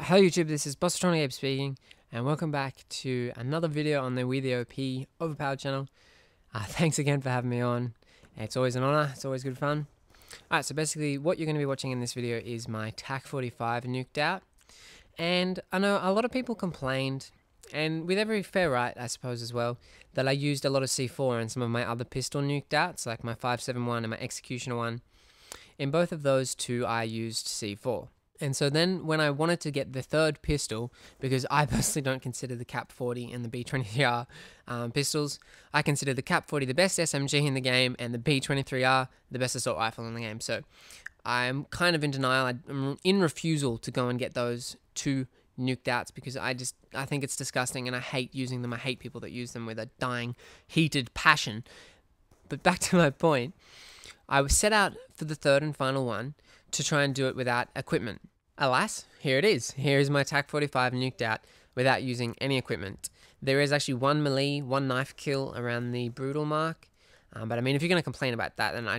Hello YouTube, this is Bossatronic Abe speaking, and welcome back to another video on the We the OP Overpowered channel. Thanks again for having me on. It's always an honor, it's always good fun. Alright, so basically what you're going to be watching in this video is my TAC-45 nuked out. And I know a lot of people complained, and with every fair right I suppose as well, that I used a lot of C4 in some of my other pistol nuked outs, like my 5.7.1 and my Executioner one. In both of those two I used C4. And so then when I wanted to get the third pistol, because I personally don't consider the Cap-40 and the B23R pistols, I consider the Cap-40 the best SMG in the game and the B23R the best assault rifle in the game. So I'm kind of in denial. I'm in refusal to go and get those two nuked outs because I think it's disgusting and I hate using them. I hate people that use them with a dying, heated passion. But back to my point, I was set out for the third and final one to try and do it without equipment. Alas, here it is. Here is my TAC-45 nuked out without using any equipment. There is actually one melee, one knife kill around the brutal mark. But I mean, if you're going to complain about that, then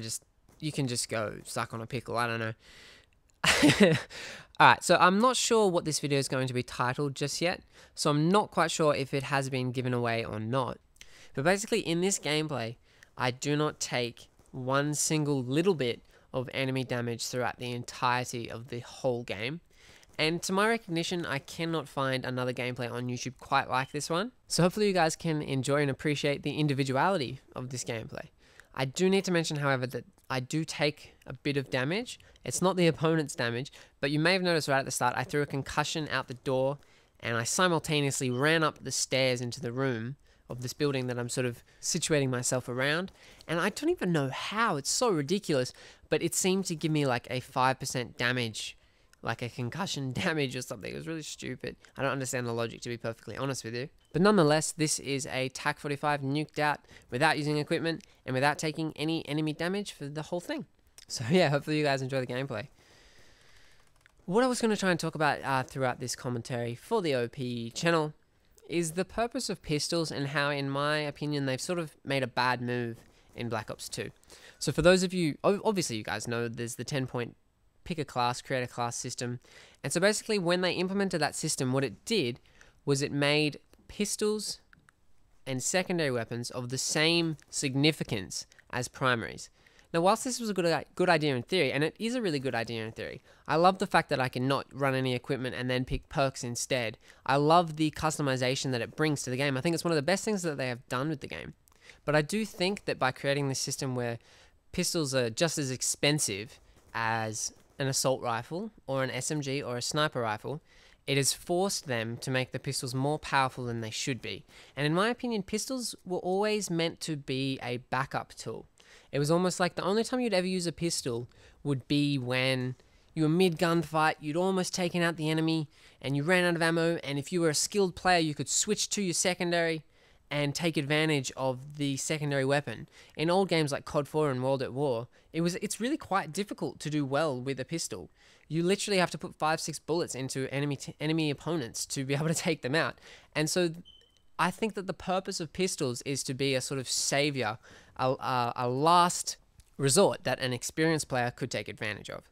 you can just go suck on a pickle. I don't know. Alright, so I'm not sure what this video is going to be titled just yet. So I'm not quite sure if it has been given away or not. But basically, in this gameplay, I do not take one single little bit of enemy damage throughout the entirety of the whole game. And to my recognition, I cannot find another gameplay on YouTube quite like this one. So hopefully you guys can enjoy and appreciate the individuality of this gameplay. I do need to mention, however, that I do take a bit of damage. It's not the opponent's damage, but you may have noticed right at the start, I threw a concussion out the door and I simultaneously ran up the stairs into the room of this building that I'm sort of situating myself around, and I don't even know how. It's so ridiculous, but it seemed to give me like a 5% damage, like a concussion damage or something. It was really stupid. I don't understand the logic, to be perfectly honest with you. But nonetheless, this is a TAC-45 nuked out without using equipment and without taking any enemy damage for the whole thing. So yeah, hopefully you guys enjoy the gameplay. What I was going to try and talk about throughout this commentary for the OP channel is the purpose of pistols and how, in my opinion, they've sort of made a bad move in Black Ops 2. So for those of you, obviously you guys know there's the 10-point pick a class, create a class system. And so basically when they implemented that system, what it did was it made pistols and secondary weapons of the same significance as primaries. Now, whilst this was a good idea in theory, and it is a really good idea in theory, I love the fact that I can not run any equipment and then pick perks instead. I love the customization that it brings to the game. I think it's one of the best things that they have done with the game. But I do think that by creating this system where pistols are just as expensive as an assault rifle or an SMG or a sniper rifle, it has forced them to make the pistols more powerful than they should be. And in my opinion, pistols were always meant to be a backup tool. It was almost like the only time you'd ever use a pistol would be when you were mid-gunfight, you'd almost taken out the enemy, and you ran out of ammo, and if you were a skilled player, you could switch to your secondary and take advantage of the secondary weapon. In old games like COD 4 and World at War, it's really quite difficult to do well with a pistol. You literally have to put 5-6 bullets into enemy opponents to be able to take them out. And so I think that the purpose of pistols is to be a sort of savior, a last resort that an experienced player could take advantage of.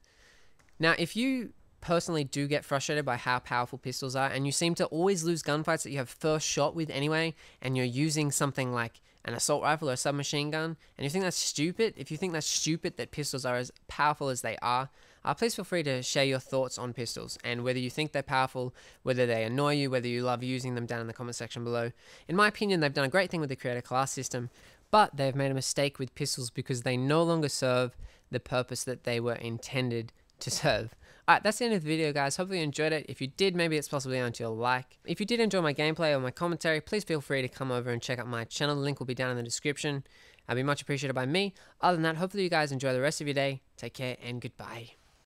Now, if you personally do get frustrated by how powerful pistols are, and you seem to always lose gunfights that you have first shot with anyway, and you're using something like an assault rifle or a submachine gun, and you think that's stupid, if you think that's stupid that pistols are as powerful as they are, please feel free to share your thoughts on pistols, and whether you think they're powerful, whether they annoy you, whether you love using them, down in the comment section below. In my opinion, they've done a great thing with the creator class system, but they've made a mistake with pistols because they no longer serve the purpose that they were intended to serve. Alright, that's the end of the video, guys. Hopefully you enjoyed it. If you did, maybe it's possibly onto your like. If you did enjoy my gameplay or my commentary, please feel free to come over and check out my channel. The link will be down in the description. I'd be much appreciated by me. Other than that, hopefully you guys enjoy the rest of your day. Take care and goodbye.